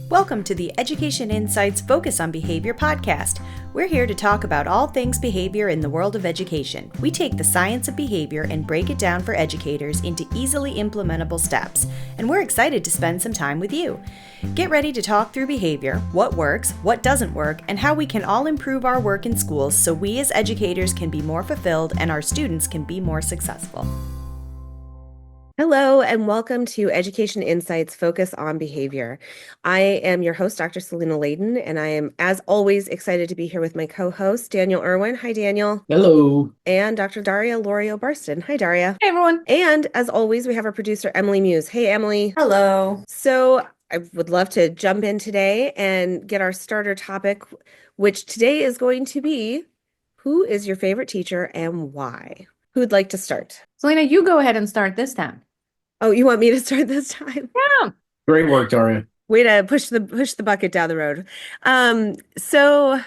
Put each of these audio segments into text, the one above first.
Welcome to the Education Insights Focus on Behavior podcast. We're here to talk about all things behavior in the world of education. We take the science of behavior and break it down for educators into easily implementable steps, and we're excited to spend some time with you. Get ready to talk through behavior, what works, what doesn't work, and how we can all improve our work in schools so we as educators can be more fulfilled and our students can be more successful. Hello, and welcome to Education Insights Focus on Behavior. I am your host, Dr. Selena Layden, and I am, as always, excited to be here with my co-host, Daniel Irwin. Hi, Daniel. Hello. And Dr. Daria Lorio-Barsten. Hi, Daria. Hey, everyone. And as always, we have our producer, Emily Muse. Hey, Emily. Hello. So I would love to jump in today and get our starter topic, which today is going to be, who is your favorite teacher and why? Who'd like to start? Selena, you go ahead and start this time. Oh, you want me to start this time? Yeah. Great work, Daria. Way to push the bucket down the road. So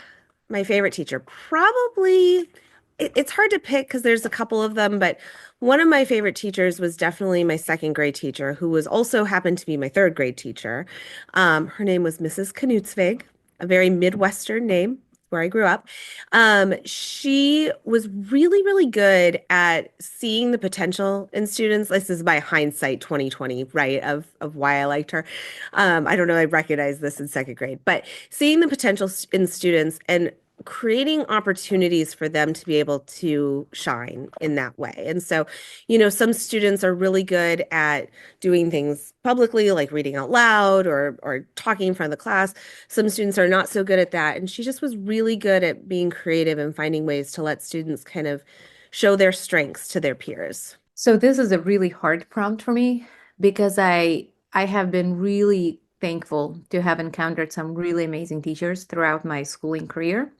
my favorite teacher, probably, it's hard to pick because there's a couple of them, but one of my favorite teachers was definitely my second grade teacher, who was also happened to be my third grade teacher. Her name was Mrs. Knutsvig, a very Midwestern name where I grew up. She was really, really good at seeing the potential in students. This is by hindsight 2020, right? Of why I liked her. I don't know, I recognized this in second grade, but seeing the potential in students and creating opportunities for them to be able to shine in that way. And so, some students are really good at doing things publicly, like reading out loud or talking in front of the class. Some students are not so good at that. And she just was really good at being creative and finding ways to let students kind of show their strengths to their peers. So this is a really hard prompt for me because I have been really thankful to have encountered some really amazing teachers throughout my schooling career.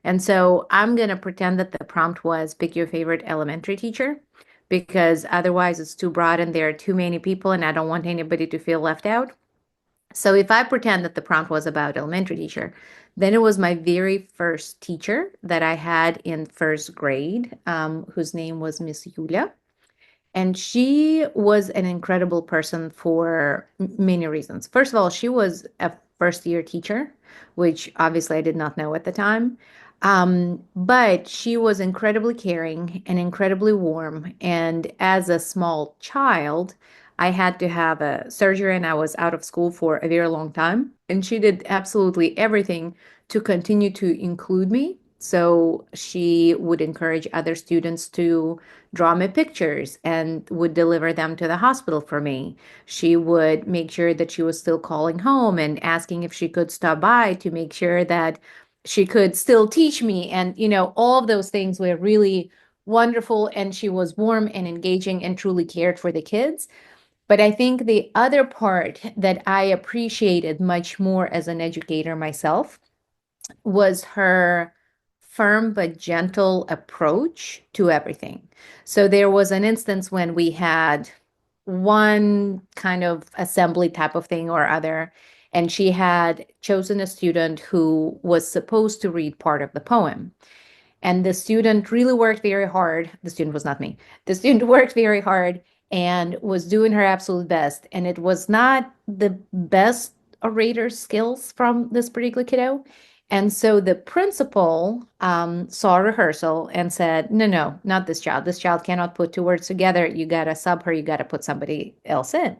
And so I'm going to pretend that the prompt was pick your favorite elementary teacher, because otherwise it's too broad and there are too many people and I don't want anybody to feel left out. So if I pretend that the prompt was about elementary teacher, then it was my very first teacher that I had in first grade, whose name was Miss Yulia. And she was an incredible person for many reasons. First of all, she was a first year teacher, which obviously I did not know at the time. But she was incredibly caring and incredibly warm. And as a small child, I had to have a surgery and I was out of school for a very long time. And she did absolutely everything to continue to include me. So she would encourage other students to draw me pictures and would deliver them to the hospital for me. She would make sure that she was still calling home and asking if she could stop by to make sure that she could still teach me. And, all of those things were really wonderful. And she was warm and engaging and truly cared for the kids. But I think the other part that I appreciated much more as an educator myself was her firm but gentle approach to everything. So there was an instance when we had one kind of assembly type of thing or other, and she had chosen a student who was supposed to read part of the poem. And the student really worked very hard. The student was not me. The student worked very hard and was doing her absolute best. And it was not the best orator skills from this particular kiddo. And so the principal saw rehearsal and said, no, not this child. This child cannot put two words together. You got to sub her. You got to put somebody else in.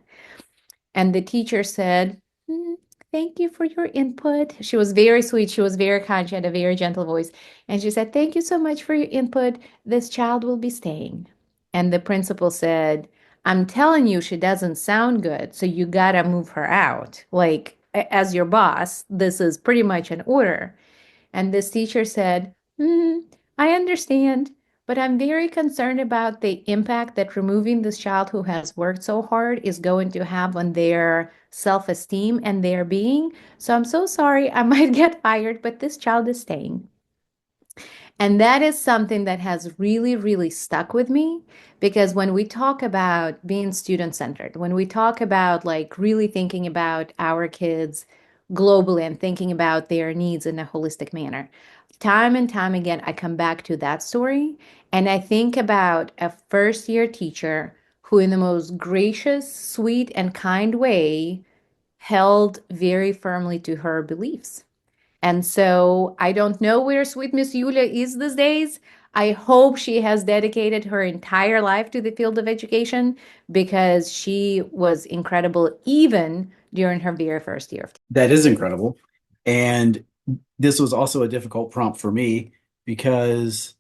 And the teacher said, thank you for your input. She was very sweet. She was very kind. She had a very gentle voice. And she said, thank you so much for your input. This child will be staying. And the principal said, I'm telling you, she doesn't sound good. So you got to move her out. Like, as your boss, this is pretty much an order. And this teacher said, I understand, but I'm very concerned about the impact that removing this child who has worked so hard is going to have on their self-esteem and their being. So I'm so sorry, I might get fired, but this child is staying. And that is something that has really, really stuck with me, because when we talk about being student-centered, when we talk about like really thinking about our kids globally and thinking about their needs in a holistic manner, time and time again, I come back to that story and I think about a first-year teacher who, in the most gracious, sweet, and kind way, held very firmly to her beliefs. And so I don't know where sweet Miss Yulia is these days. I hope she has dedicated her entire life to the field of education because she was incredible even during her very first year. That is incredible. And this was also a difficult prompt for me because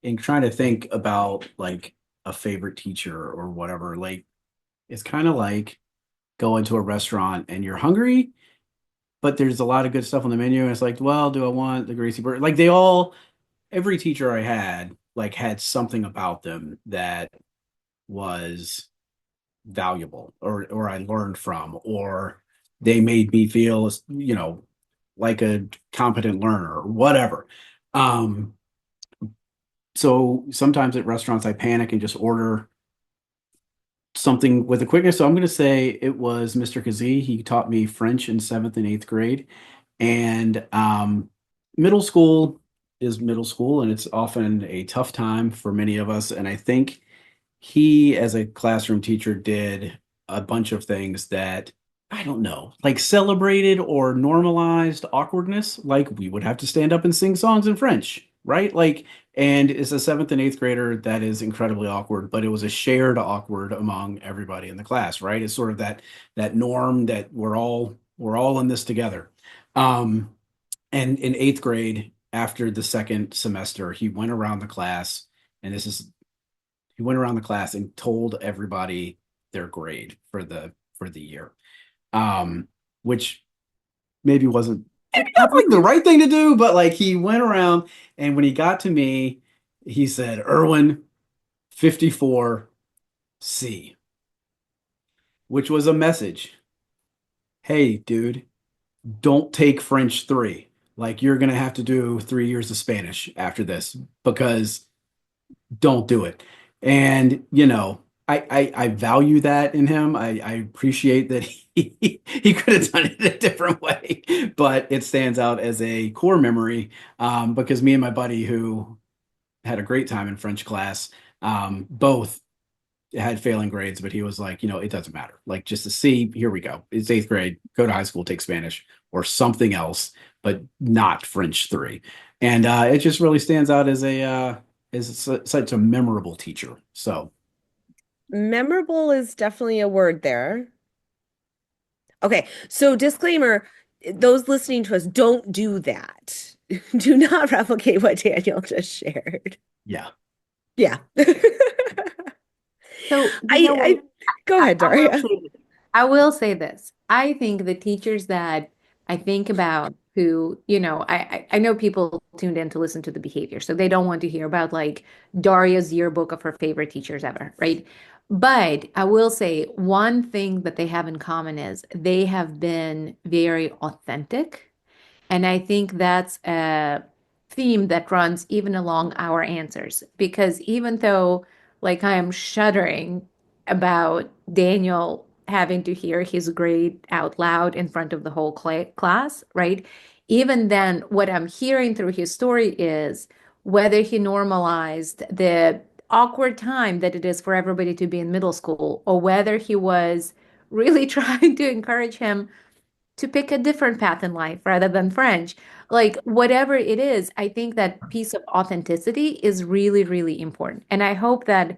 in trying to think about like a favorite teacher or whatever, like it's kind of like going to a restaurant and you're hungry, but there's a lot of good stuff on the menu. And it's like, well, do I want the greasy bird? Like every teacher I had, like had something about them that was valuable or I learned from, or they made me feel, like a competent learner or whatever. Um, so sometimes at restaurants I panic and just order something with a quickness. So I'm going to say it was Mr. Kazi. He taught me French in seventh and eighth grade. And middle school is middle school, and it's often a tough time for many of us. And I think he, as a classroom teacher, did a bunch of things that I don't know, like celebrated or normalized awkwardness. Like we would have to stand up and sing songs in French, right? Like, and as a seventh and eighth grader, that is incredibly awkward, but it was a shared awkward among everybody in the class, right? It's sort of that norm that we're all in this together. Um, and in eighth grade, after the second semester, he went around the class, and he went around the class and told everybody their grade for the year, which maybe wasn't like the right thing to do, but like he went around, and when he got to me, he said, "Irwin, 54 C," which was a message. Hey, dude, don't take French 3. Like you're gonna have to do 3 years of Spanish after this because don't do it. And I value that in him. I appreciate that he could have done it a different way, but it stands out as a core memory, because me and my buddy who had a great time in French class, both had failing grades, but he was like, it doesn't matter. Like just to see, here we go. It's eighth grade. Go to high school, take Spanish or something else, but not French 3. And it just really stands out as such a memorable teacher. So Memorable is definitely a word there. Okay, so disclaimer, those listening to us, don't do that. Do not replicate what Daniel just shared. yeah, Yeah. So, I go ahead, Daria. I will say this. I think the teachers that I think about who, I know people tuned in to listen to the behavior, so they don't want to hear about like Daria's yearbook of her favorite teachers ever, right? But I will say one thing that they have in common is they have been very authentic, and I think that's a theme that runs even along our answers. Because even though, like, I am shuddering about Daniel having to hear his grade out loud in front of the whole class, right? Even then, what I'm hearing through his story is whether he normalized the awkward time that it is for everybody to be in middle school, or whether he was really trying to encourage him to pick a different path in life rather than French. Like, whatever it is, I think that piece of authenticity is really, really important. And I hope that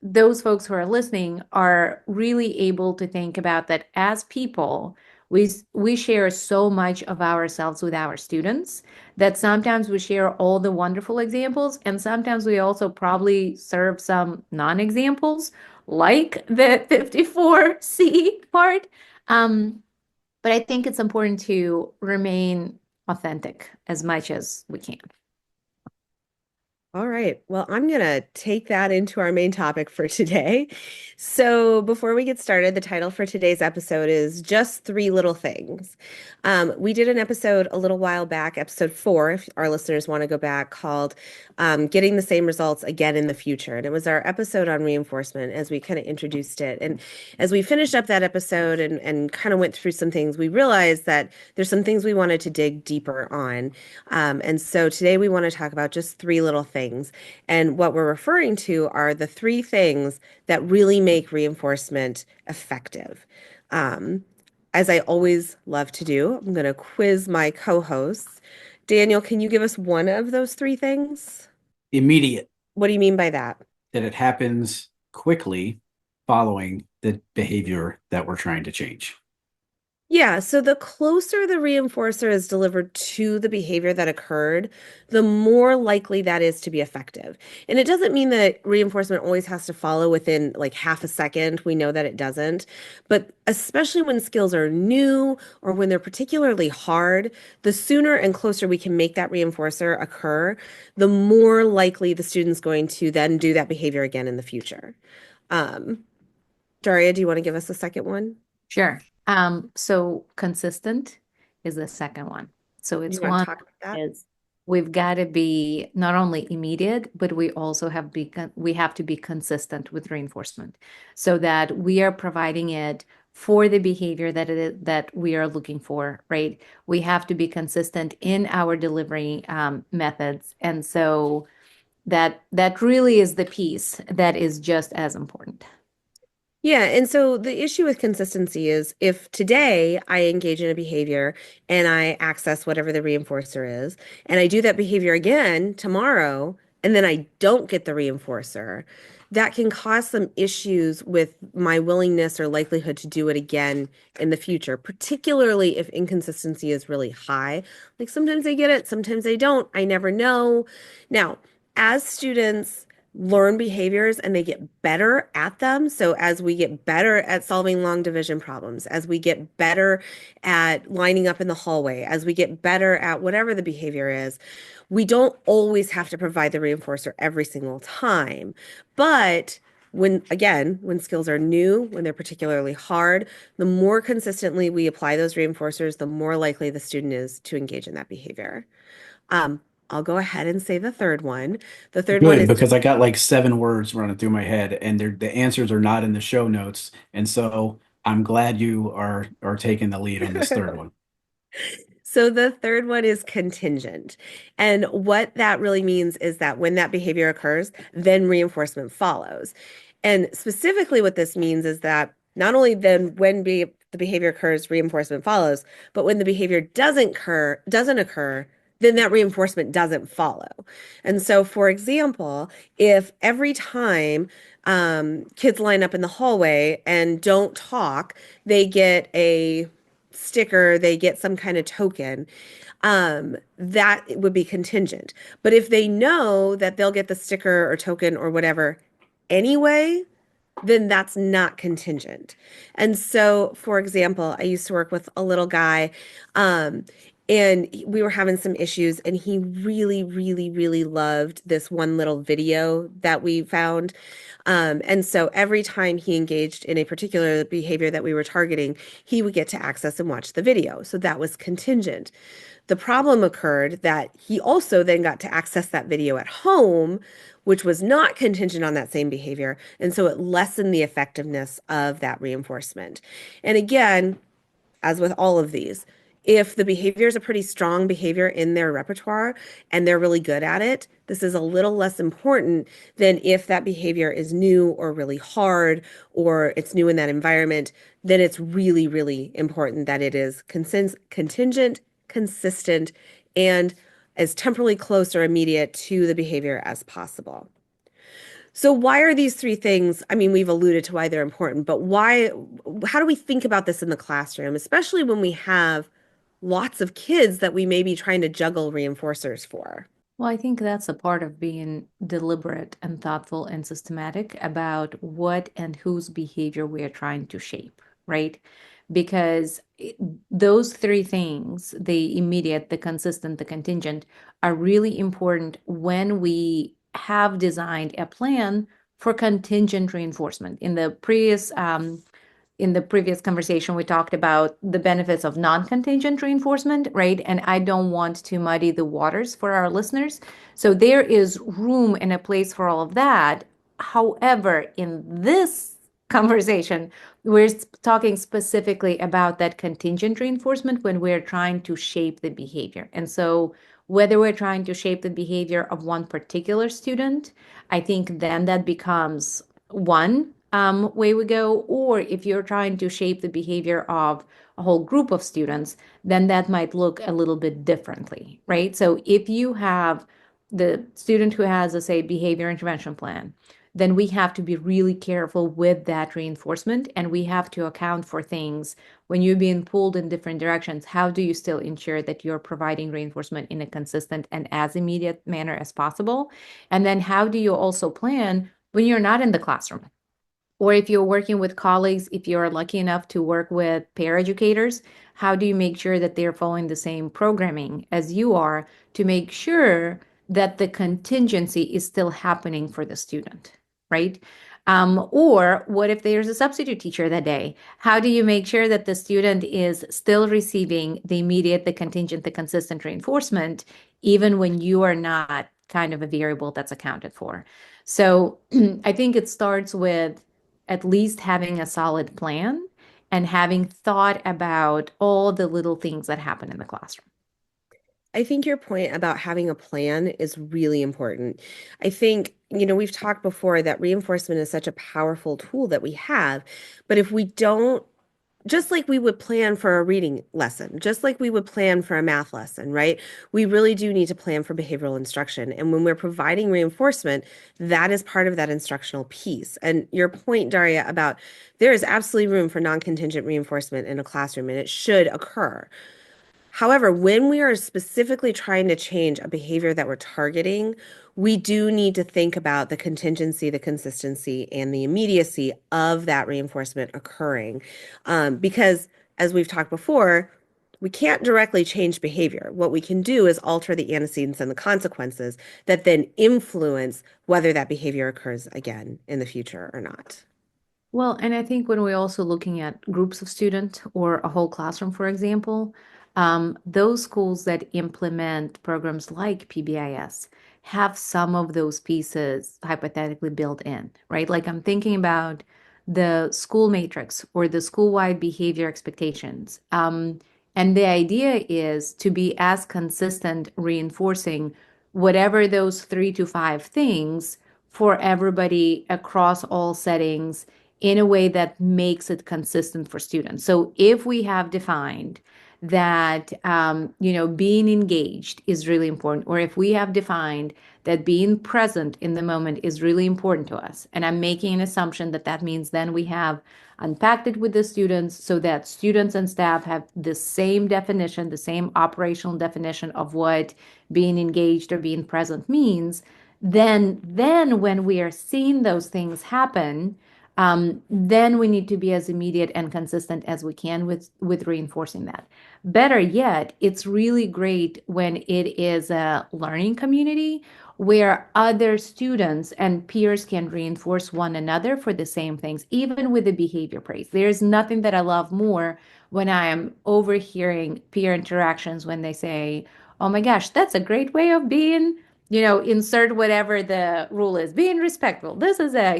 those folks who are listening are really able to think about that as people. We share so much of ourselves with our students that sometimes we share all the wonderful examples, and sometimes we also probably serve some non-examples, like the 54C part. But I think it's important to remain authentic as much as we can. All right. Well, I'm going to take that into our main topic for today. So, before we get started, the title for today's episode is Just Three Little Things. We did an episode a little while back, episode 4, if our listeners want to go back, called Getting the Same Results Again in the Future. And it was our episode on reinforcement as we kind of introduced it. And as we finished up that episode and kind of went through some things, we realized that there's some things we wanted to dig deeper on. And so today we want to talk about just three little things. And what we're referring to are the three things that really make reinforcement effective. as I always love to do, I'm going to quiz my co-hosts. Daniel, can you give us one of those three things? Immediate, What do you mean by that? that it happens quickly following the behavior that we're trying to change. Yeah, so the closer the reinforcer is delivered to the behavior that occurred, the more likely that is to be effective. And it doesn't mean that reinforcement always has to follow within like half a second. We know that it doesn't. But especially when skills are new or when they're particularly hard, the sooner and closer we can make that reinforcer occur, the more likely the student's going to then do that behavior again in the future. Um, Daria, do you want to give us a second one? Sure. So consistent is the second one. So You it's want to one talk about that? is we've got to be not only immediate, but we also we have to be consistent with reinforcement so that we are providing it for the behavior that that we are looking for, right? We have to be consistent in our delivery methods. And so that really is the piece that is just as important. Yeah, and so the issue with consistency is if today I engage in a behavior and I access whatever the reinforcer is, and I do that behavior again tomorrow, and then I don't get the reinforcer, that can cause some issues with my willingness or likelihood to do it again in the future, particularly if inconsistency is really high. Like sometimes I get it, sometimes I don't. I never know. Now, as students learn behaviors and they get better at them. So as we get better at solving long division problems, as we get better at lining up in the hallway, as we get better at whatever the behavior is, we don't always have to provide the reinforcer every single time. But when skills are new, when they're particularly hard, the more consistently we apply those reinforcers, the more likely the student is to engage in that behavior. Um, I'll go ahead and say the third one. The third one Good, is because I got like 7 words running through my head, and the answers are not in the show notes. And so I'm glad you are taking the lead on this third one. So the third one is contingent. And what that really means is that when that behavior occurs, then reinforcement follows. And specifically what this means is that not only then when the behavior occurs, reinforcement follows, but when the behavior doesn't occur, then that reinforcement doesn't follow. And so, for example, if every time kids line up in the hallway and don't talk, they get a sticker, they get some kind of token, that would be contingent. But if they know that they'll get the sticker or token or whatever anyway, then that's not contingent. And so, for example, I used to work with a little guy, and we were having some issues, and he really, really, really loved this one little video that we found. And so every time he engaged in a particular behavior that we were targeting, he would get to access and watch the video. So that was contingent. The problem occurred that he also then got to access that video at home, which was not contingent on that same behavior. And so it lessened the effectiveness of that reinforcement. And again, as with all of these, if the behavior is a pretty strong behavior in their repertoire and they're really good at it, this is a little less important than if that behavior is new or really hard or it's new in that environment, then it's really, really important that it is contingent, consistent, and as temporally close or immediate to the behavior as possible. So why are these three things? I mean, we've alluded to why they're important, but how do we think about this in the classroom, especially when we have lots of kids that we may be trying to juggle reinforcers for? Well, I think that's a part of being deliberate and thoughtful and systematic about what and whose behavior we are trying to shape, right? Because those three things, the immediate, the consistent, the contingent, are really important when we have designed a plan for contingent reinforcement. In the previous conversation, we talked about the benefits of non-contingent reinforcement, right? And I don't want to muddy the waters for our listeners. So there is room and a place for all of that. However, in this conversation, we're talking specifically about that contingent reinforcement when we're trying to shape the behavior. And so whether we're trying to shape the behavior of one particular student, I think then that becomes one way we go, or if you're trying to shape the behavior of a whole group of students, then that might look a little bit differently, right? So if you have the student who has a, say, behavior intervention plan, then we have to be really careful with that reinforcement, and we have to account for things when you're being pulled in different directions. How do you still ensure that you're providing reinforcement in a consistent and as immediate manner as possible? And then how do you also plan when you're not in the classroom? Or if you're working with colleagues, if you're lucky enough to work with peer educators, how do you make sure that they're following the same programming as you are to make sure that the contingency is still happening for the student, right? Or what if there's a substitute teacher that day? How do you make sure that the student is still receiving the immediate, the contingent, the consistent reinforcement, even when you are not kind of a variable that's accounted for? So I think it starts with at least having a solid plan and having thought about all the little things that happen in the classroom. I think your point about having a plan is really important. I think, we've talked before that reinforcement is such a powerful tool that we have, but if we don't, just like we would plan for a reading lesson, just like we would plan for a math lesson, right? We really do need to plan for behavioral instruction. And when we're providing reinforcement, that is part of that instructional piece. And your point, Daria, about there is absolutely room for non-contingent reinforcement in a classroom, and it should occur. However, when we are specifically trying to change a behavior that we're targeting, we do need to think about the contingency, the consistency, and the immediacy of that reinforcement occurring. Because as we've talked before, we can't directly change behavior. What we can do is alter the antecedents and the consequences that then influence whether that behavior occurs again in the future or not. Well, and I think when we're also looking at groups of students or a whole classroom, for example, those schools that implement programs like PBIS have some of those pieces hypothetically built in, right? Like I'm thinking about the school matrix or the school-wide behavior expectations. And the idea is to be as consistent, reinforcing whatever those 3 to 5 things for everybody across all settings in a way that makes it consistent for students. So if we have defined that being engaged is really important, or if we have defined that being present in the moment is really important to us, and I'm making an assumption that that means then we have unpacked it with the students so that students and staff have the same definition, the same operational definition of what being engaged or being present means, then when we are seeing those things happen, then we need to be as immediate and consistent as we can with reinforcing that. Better yet, it's really great when it is a learning community where other students and peers can reinforce one another for the same things, even with the behavior praise. There's nothing that I love more when I am overhearing peer interactions when they say, "Oh my gosh, that's a great way of being," insert whatever the rule is, being respectful.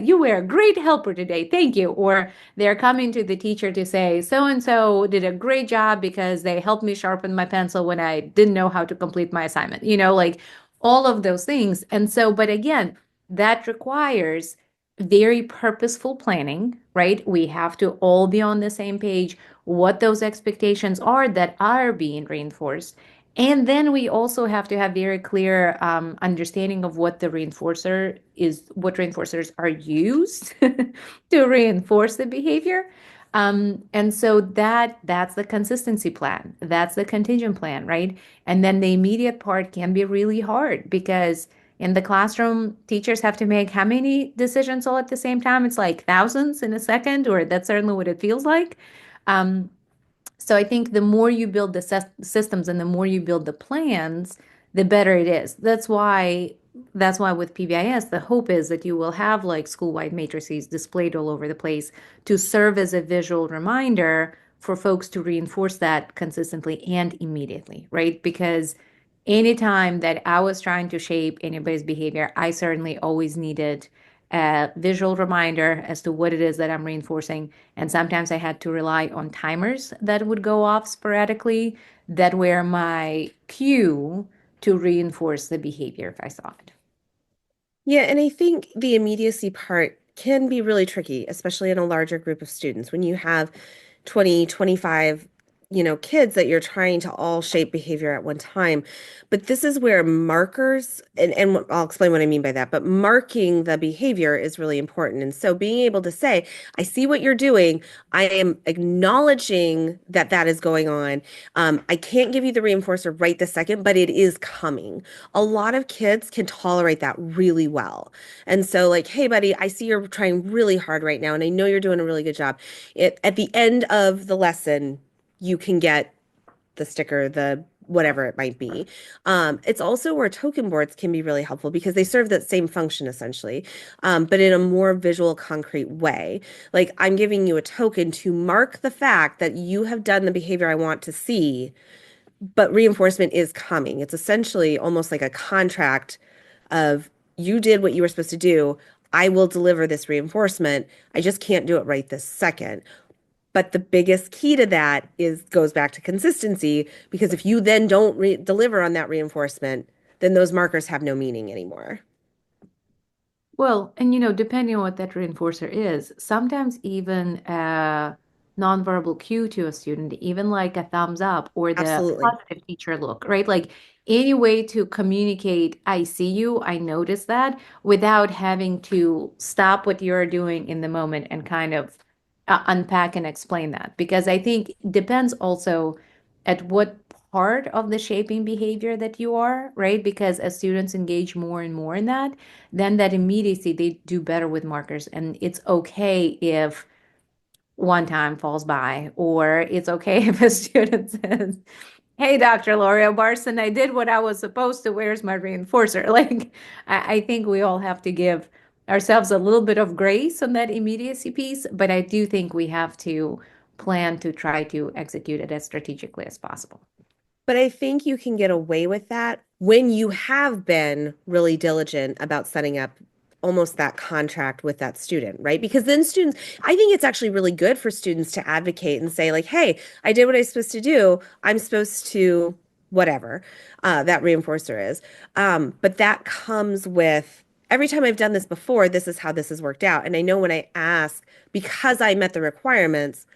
You were a great helper today. Thank you. Or they're coming to the teacher to say, so and so did a great job because they helped me sharpen my pencil when I didn't know how to complete my assignment, like all of those things. And so, but again, that requires very purposeful planning, right? We have to all be on the same page, what those expectations are that are being reinforced. And then we also have to have very clear understanding of what what reinforcers are used to reinforce the behavior. And so that's the consistency plan. That's the contingent plan, right? And then the immediate part can be really hard because in the classroom, teachers have to make how many decisions all at the same time? It's like thousands in a second, or that's certainly what it feels like. Um, so I think the more you build the systems and the more you build the plans, the better it is. That's why with PBIS, the hope is that you will have like school-wide matrices displayed all over the place to serve as a visual reminder for folks to reinforce that consistently and immediately, right? Because anytime that I was trying to shape anybody's behavior, I certainly always needed a visual reminder as to what it is that I'm reinforcing. And sometimes I had to rely on timers that would go off sporadically that were my cue to reinforce the behavior if I saw it. Yeah, and I think the immediacy part can be really tricky, especially in a larger group of students. When you have 20, 25, kids that you're trying to all shape behavior at one time. But this is where markers, and I'll explain what I mean by that, but marking the behavior is really important. And so being able to say, I see what you're doing. I am acknowledging that that is going on. I can't give you the reinforcer right this second, but it is coming. A lot of kids can tolerate that really well. And so, like, hey, buddy, I see you're trying really hard right now, and I know you're doing a really good job. At the end of the lesson, you can get the sticker, the whatever it might be. It's also where token boards can be really helpful because they serve that same function essentially, but in a more visual, concrete way. Like I'm giving you a token to mark the fact that you have done the behavior I want to see, but reinforcement is coming. It's essentially almost like a contract of you did what you were supposed to do. I will deliver this reinforcement. I just can't do it right this second. But the biggest key to that is goes back to consistency because if you then don't deliver on that reinforcement, then those markers have no meaning anymore. Well, and depending on what that reinforcer is, sometimes even a nonverbal cue to a student, even like a thumbs up or the Absolutely. positive teacher look, right? Like any way to communicate, I see you, I notice that, without having to stop what you're doing in the moment and kind of unpack and explain that. Because I think it depends also at what part of the shaping behavior that you are, right? Because as students engage more and more in that, then that immediacy they do better with markers. And it's okay if one time falls by, or it's okay if a student says, hey, Dr. Lorio-Barsten, I did what I was supposed to. Where's my reinforcer? Like, I think we all have to give ourselves a little bit of grace on that immediacy piece, but I do think we have to plan to try to execute it as strategically as possible. But I think you can get away with that when you have been really diligent about setting up almost that contract with that student, right? Because then students, I think it's actually really good for students to advocate and say, like, hey, I did what I was supposed to do. I'm supposed to whatever that reinforcer is. But that comes with every time I've done this before, this is how this has worked out. And I know when I ask, because I met the requirements,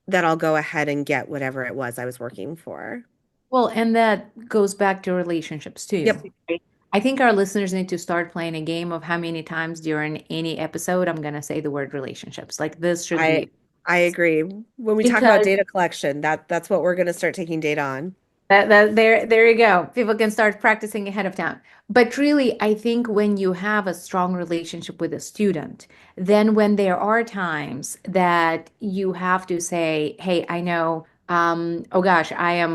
that I'll go ahead and get whatever it was I was working for. Well, and that goes back to relationships too. Yep. Right? I think our listeners need to start playing a game of how many times during any episode I'm going to say the word relationships. Like this should I be I agree. When we talk about because data collection, that's what we're going to start taking data on. there you go. People can start practicing ahead of time. But really, I think when you have a strong relationship with a student, then when there are times that you have to say, hey, I know, oh gosh,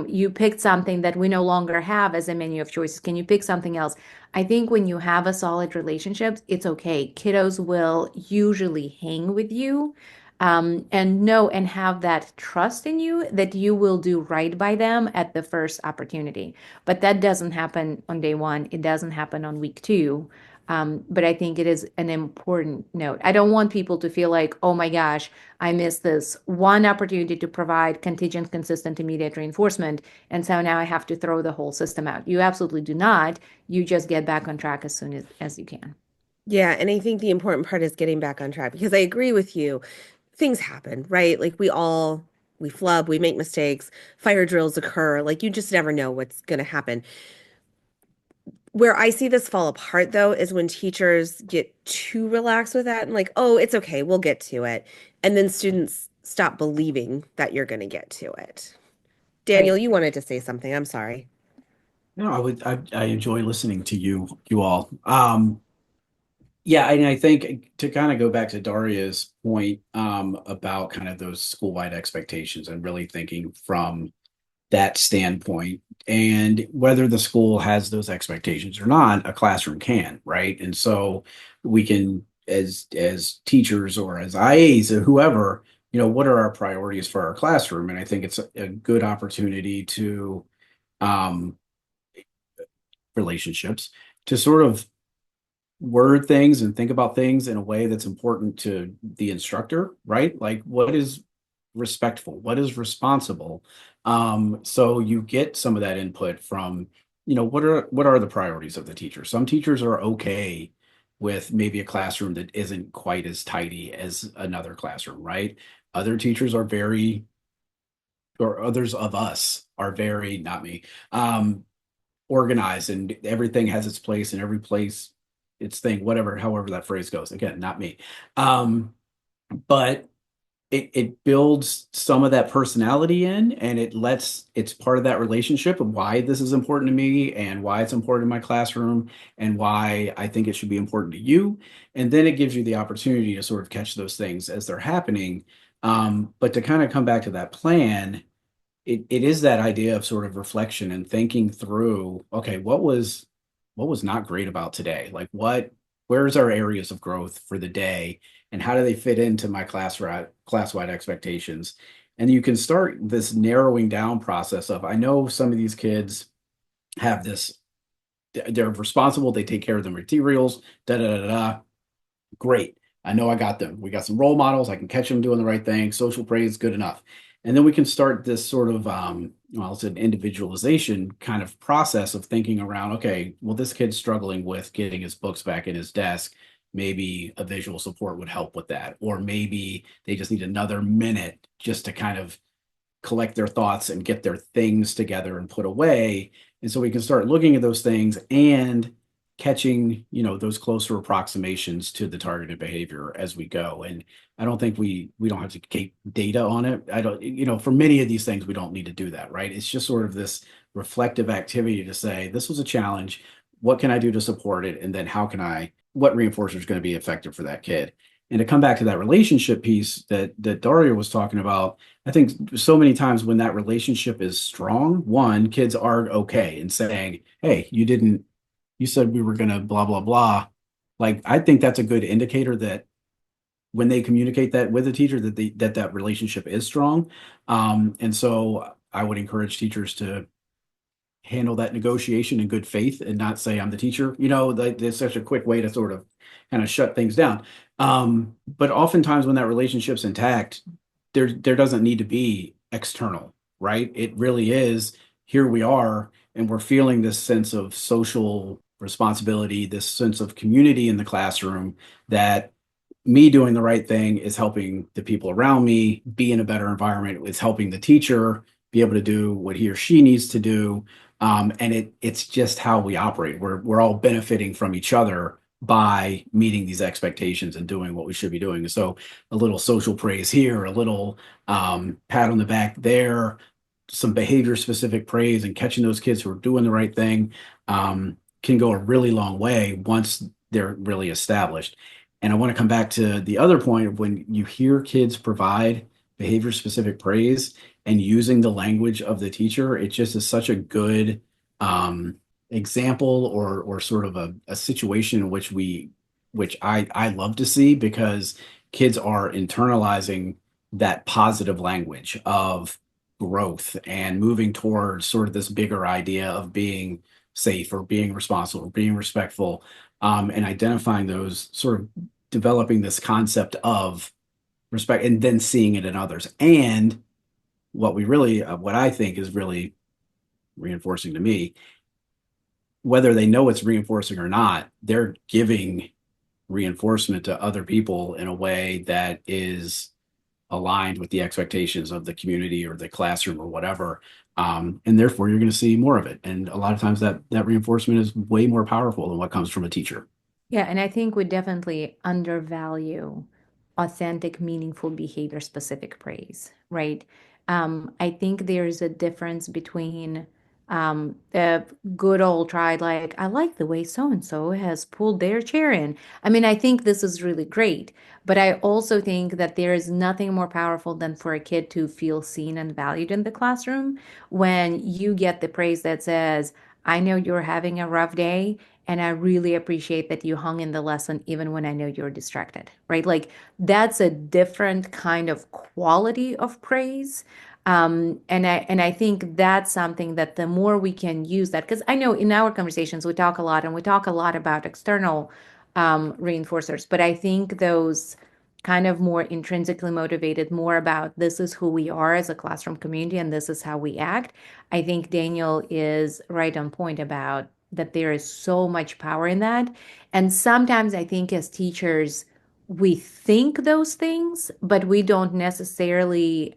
you picked something that we no longer have as a menu of choices. Can you pick something else? I think when you have a solid relationship, it's okay. Kiddos will usually hang with you and know and have that trust in you that you will do right by them at the first opportunity. But that doesn't happen on day one. It doesn't happen on week two. But I think it is an important note. I don't want people to feel like, oh my gosh, I missed this one opportunity to provide contingent, consistent, immediate reinforcement. And so now I have to throw the whole system out. You absolutely do not. You just get back on track as soon as you can. Yeah, and I think the important part is getting back on track because I agree with you. Things happen, right? Like we flub, we make mistakes, fire drills occur. Like you just never know what's going to happen. Where I see this fall apart though is when teachers get too relaxed with that and like, oh, it's okay, we'll get to it. And then students stop believing that you're going to get to it. Right. Daniel, you wanted to say something. I'm sorry. No, I enjoy listening to you all. Yeah, and I think to kind of go back to Daria's point about kind of those school-wide expectations and really thinking from that standpoint, and whether the school has those expectations or not, a classroom can, right? And so we can, as teachers or as IAs or whoever, what are our priorities for our classroom? And I think it's a good opportunity to um, relationships to sort of word things and think about things in a way that's important to the instructor, right? Like what is respectful, what is responsible. So you get some of that input from, what are the priorities of the teacher. Some teachers are okay with maybe a classroom that isn't quite as tidy as another classroom, right? Other teachers are very, or others of us are very, not me, organized, and everything has its place and every place its thing, whatever, however that phrase goes. Again, not me. But it builds some of that personality in, and it's part of that relationship of why this is important to me and why it's important in my classroom and why I think it should be important to you. And then it gives you the opportunity to sort of catch those things as they're happening. But to kind of come back to that plan, it is that idea of sort of reflection and thinking through, okay, what was not great about today? Like where's our areas of growth for the day, and how do they fit into my class-wide expectations? And you can start this narrowing down process of, I know some of these kids have this, they're responsible, they take care of the materials, da da da da. Great. I know I got them. We got some role models. I can catch them doing the right thing. Social praise, good enough. And then we can start this sort of, well, it's an individualization kind of process of thinking around, okay, well, this kid's struggling with getting his books back in his desk. Maybe a visual support would help with that. Or maybe they just need another minute just to kind of collect their thoughts and get their things together and put away. And so we can start looking at those things and catching, those closer approximations to the targeted behavior as we go. And I don't think we don't have to keep data on it. I don't, for many of these things, we don't need to do that, right? It's just sort of this reflective activity to say, this was a challenge. What can I do to support it? And then what reinforcer is going to be effective for that kid? And to come back to that relationship piece that Daria was talking about, I think so many times when that relationship is strong, one, kids are okay in saying, hey, you said we were going to blah, blah, blah. Like, I think that's a good indicator that when they communicate that with a teacher, that relationship is strong. And so I would encourage teachers to handle that negotiation in good faith and not say I'm the teacher. There's such a quick way to sort of kind of shut things down. But oftentimes when that relationship's intact, there doesn't need to be external, right? It really is, here we are, and we're feeling this sense of social responsibility, this sense of community in the classroom, that me doing the right thing is helping the people around me be in a better environment. It's helping the teacher be able to do what he or she needs to do. And it's just how we operate. We're all benefiting from each other by meeting these expectations and doing what we should be doing. So a little social praise here, a little pat on the back there, some behavior specific praise, and catching those kids who are doing the right thing can go a really long way once they're really established. And I want to come back to the other point of when you hear kids provide behavior specific praise and using the language of the teacher, it just is such a good example or sort of a situation in which I love to see, because kids are internalizing that positive language of growth and moving towards sort of this bigger idea of being safe or being responsible or being respectful, and identifying those, sort of developing this concept of respect and then seeing it in others. And what I think is really reinforcing to me, whether they know it's reinforcing or not, they're giving reinforcement to other people in a way that is aligned with the expectations of the community or the classroom or whatever. And therefore you're going to see more of it. And a lot of times that reinforcement is way more powerful than what comes from a teacher. Yeah, and I think we definitely undervalue authentic, meaningful behavior specific praise, right? I think there's a difference between the good old tried, like, I like the way so and so has pulled their chair in. I mean, I think this is really great, but I also think that there is nothing more powerful than for a kid to feel seen and valued in the classroom when you get the praise that says, I know you're having a rough day, and I really appreciate that you hung in the lesson even when I know you're distracted, right? Like, that's a different kind of quality of praise. And I think that's something that the more we can use that, because I know in our conversations we talk a lot, and we talk a lot about external reinforcers, but I think those kind of more intrinsically motivated, more about this is who we are as a classroom community and this is how we act. I think Daniel is right on point about that there is so much power in that. And sometimes I think as teachers, we think those things, but we don't necessarily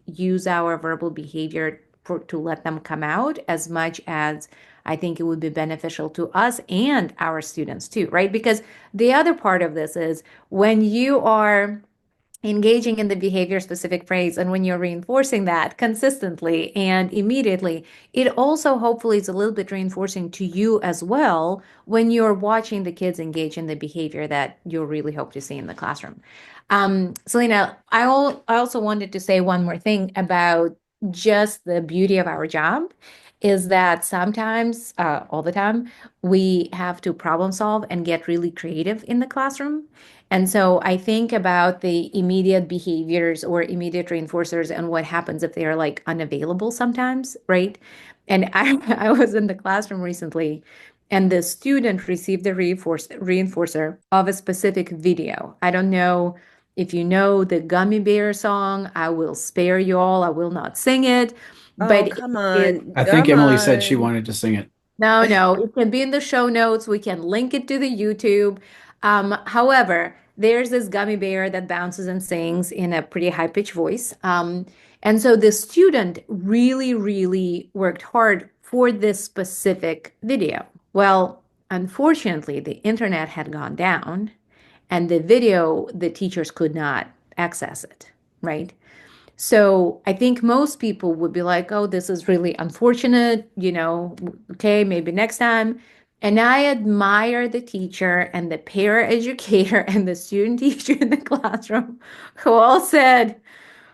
use our verbal behavior to let them come out as much as I think it would be beneficial to us and our students too, right? Because the other part of this is when you are engaging in the behavior specific phrase and when you're reinforcing that consistently and immediately, it also hopefully is a little bit reinforcing to you as well when you're watching the kids engage in the behavior that you really hope to see in the classroom. Selena, I also wanted to say one more thing about just the beauty of our job is that sometimes, all the time, we have to problem solve and get really creative in the classroom. And so I think about the immediate behaviors or immediate reinforcers and what happens if they are like unavailable sometimes, right? And I was in the classroom recently and the student received the reinforcer of a specific video. I don't know if you know the Gummy Bear song, I will spare you all, I will not sing it, Oh, but come it on. I think Come Emily said she on. wanted to sing it. no, it can be in the show notes. We can link it to the YouTube. However, there's this gummy bear that bounces and sings in a pretty high-pitched voice. And so the student really, really worked hard for this specific video. Well, unfortunately, the internet had gone down, and the video, the teachers could not access it, right? So I think most people would be like, oh, this is really unfortunate, okay, maybe next time. And I admire the teacher and the paraeducator and the student teacher in the classroom who all said,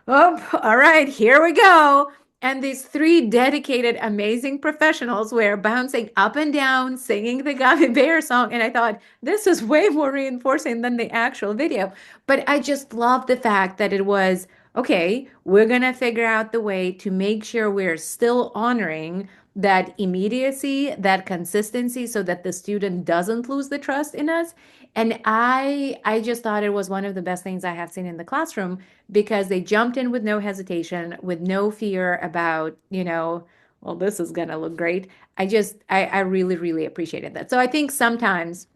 oh, all right, here we go. And these three dedicated, amazing professionals were bouncing up and down, singing the Gummy Bear song. And I thought, this is way more reinforcing than the actual video. But I just love the fact that it was, okay, we're going to figure out the way to make sure we're still honoring that immediacy, that consistency, so that the student doesn't lose the trust in us. And I just thought it was one of the best things I have seen in the classroom because they jumped in with no hesitation, with no fear about, well, this is gonna look great. I really, really appreciated that. So I think sometimes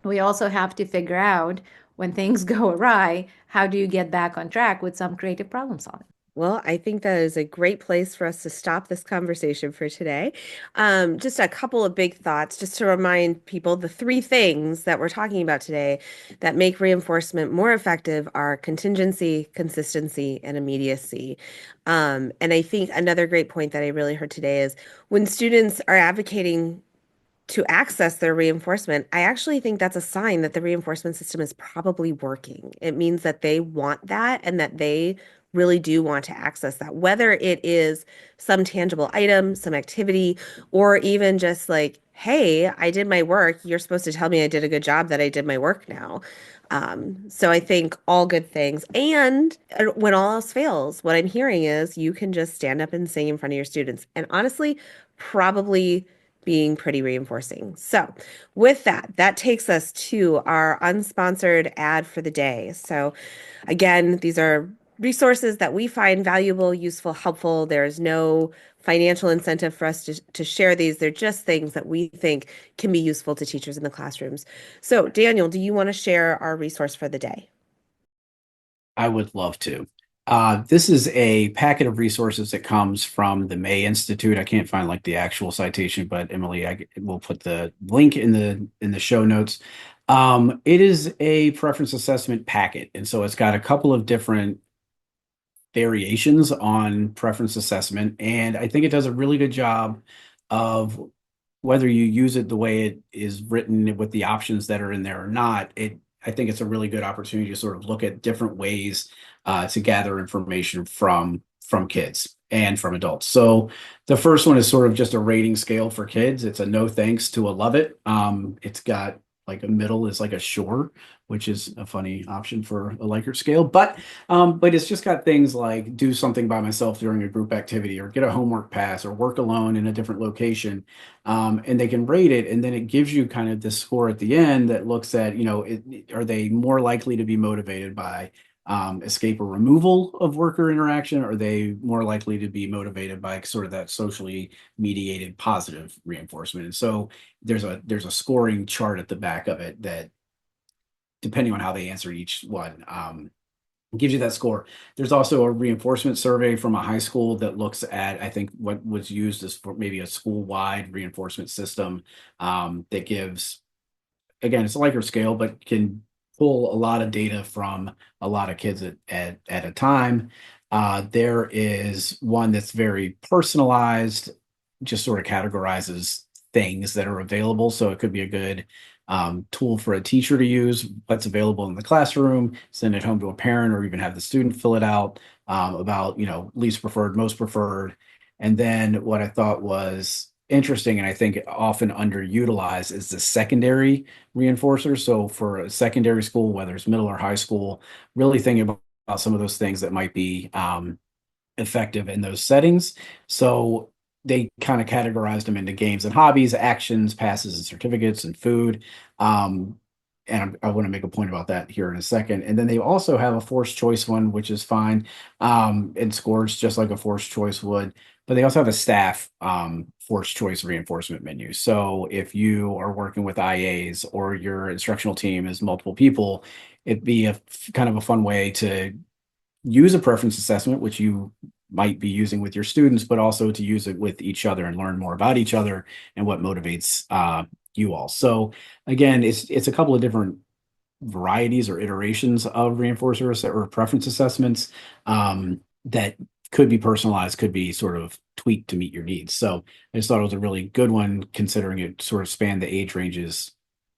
we also have to figure out when things go awry, how do you get back on track with some creative problem solving? Well, I think that is a great place for us to stop this conversation for today. Just a couple of big thoughts, just to remind people the three things that we're talking about today that make reinforcement more effective are contingency, consistency, and immediacy. And I think another great point that I really heard today is when students are advocating to access their reinforcement, I actually think that's a sign that the reinforcement system is probably working. It means that they want that and that they really do want to access that, whether it is some tangible item, some activity, or even just like, hey, I did my work. You're supposed to tell me I did a good job, that I did my work now. So I think all good things. And when all else fails, what I'm hearing is you can just stand up and sing in front of your students. And honestly, probably being pretty reinforcing. So, with that, that takes us to our unsponsored ad for the day. So, again, these are resources that we find valuable, useful, helpful. There's no financial incentive for us to share these. They're just things that we think can be useful to teachers in the classrooms. So, Daniel, do you want to share our resource for the day? I would love to. This is a packet of resources that comes from the May Institute. I can't find like the actual citation, but Emily, will put the link in the show notes. It is a preference assessment packet, and so it's got a couple of different variations on preference assessment, and I think it does a really good job of whether you use it the way it is written with the options that are in there or not. I think it's a really good opportunity to sort of look at different ways to gather information from kids and from adults. So the first one is sort of just a rating scale for kids. It's a no thanks to a love it. It's got like a middle is like a sure, which is a funny option for a Likert scale. But it's just got things like do something by myself during a group activity, or get a homework pass, or work alone in a different location. And they can rate it, and then it gives you kind of this score at the end that looks at, are they more likely to be motivated by escape or removal of worker interaction? Or are they more likely to be motivated by sort of that socially mediated positive reinforcement? And so there's a scoring chart at the back of it that, depending on how they answer each one, gives you that score. There's also a reinforcement survey from a high school that looks at, I think, what was used as for maybe a school-wide reinforcement system, that gives, again, it's a Likert scale, but can pull a lot of data from a lot of kids at a time. There is one that's very personalized, just sort of categorizes things that are available. So it could be a good tool for a teacher to use, what's available in the classroom, send it home to a parent, or even have the student fill it out, about, least preferred, most preferred. And then what I thought was interesting, and I think often underutilized, is the secondary reinforcers. So for a secondary school, whether it's middle or high school, really thinking about some of those things that might be effective in those settings. So they kind of categorized them into games and hobbies, actions, passes and certificates, and food. And I want to make a point about that here in a second. And then they also have a forced choice one, which is fine, and scores just like a forced choice would. But they also have a staff forced choice reinforcement menu. So if you are working with IAs, or your instructional team is multiple people, it'd be a kind of a fun way to use a preference assessment, which you might be using with your students, but also to use it with each other and learn more about each other and what motivates you all. So again, it's a couple of different varieties or iterations of reinforcers or preference assessments that could be personalized, could be sort of tweaked to meet your needs. So I just thought it was a really good one, considering it sort of spanned the age ranges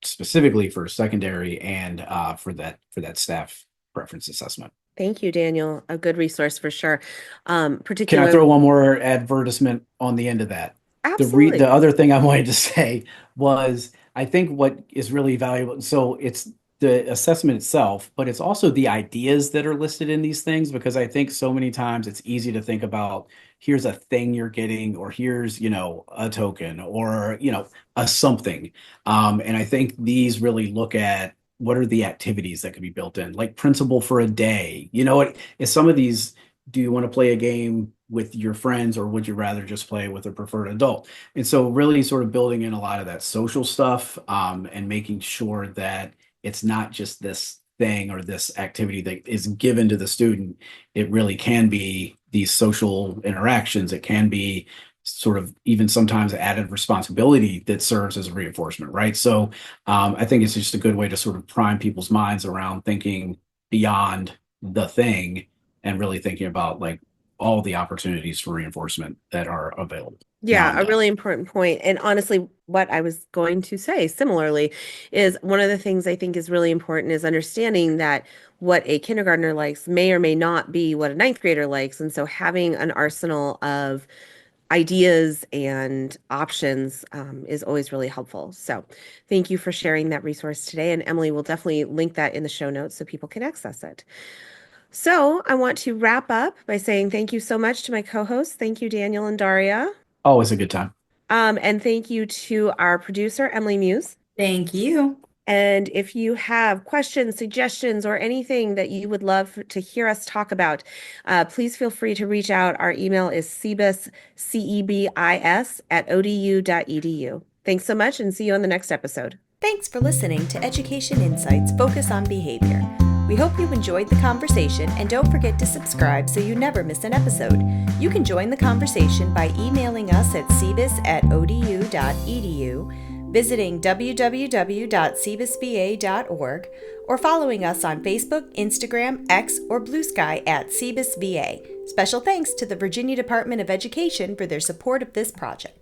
specifically for secondary and for that staff preference assessment. Thank you, Daniel. A good resource for sure. Can I Particularly, throw one more advertisement on the end of that? absolutely. The other thing I wanted to say was, I think what is really valuable, so it's the assessment itself, but it's also the ideas that are listed in these things, because I think so many times it's easy to think about, here's a thing you're getting, or here's, a token, or, a something. And I think these really look at, what are the activities that could be built in, like principal for a day. What is some of these? Do you want to play a game with your friends, or would you rather just play with a preferred adult? And so really sort of building in a lot of that social stuff, and making sure that it's not just this thing or this activity that is given to the student. It really can be these social interactions. It can be sort of even sometimes added responsibility that serves as a reinforcement, right? So I think it's just a good way to sort of prime people's minds around thinking beyond the thing, and really thinking about like all the opportunities for reinforcement that are available. Yeah, a really important point. And honestly, what I was going to say similarly is, one of the things I think is really important is understanding that what a kindergartner likes may or may not be what a ninth grader likes. And so having an arsenal of ideas and options is always really helpful. So thank you for sharing that resource today. And Emily will definitely link that in the show notes so people can access it. So I want to wrap up by saying thank you so much to my co-hosts. Thank you, Daniel and Daria. Always a good time. And thank you to our producer, Emily Muse. Thank you. And if you have questions, suggestions, or anything that you would love to hear us talk about, please feel free to reach out. Our email is cebis, CEBIS, @odu.edu. Thanks so much, and see you on the next episode. Thanks for listening to Education Insights Focus on Behavior. We hope you enjoyed the conversation, and don't forget to subscribe so you never miss an episode. You can join the conversation by emailing us at cebis@odu.edu, visiting www.cebisva.org, or following us on Facebook, Instagram, X, or Blue Sky @CebisVA. Special thanks to the Virginia Department of Education for their support of this project.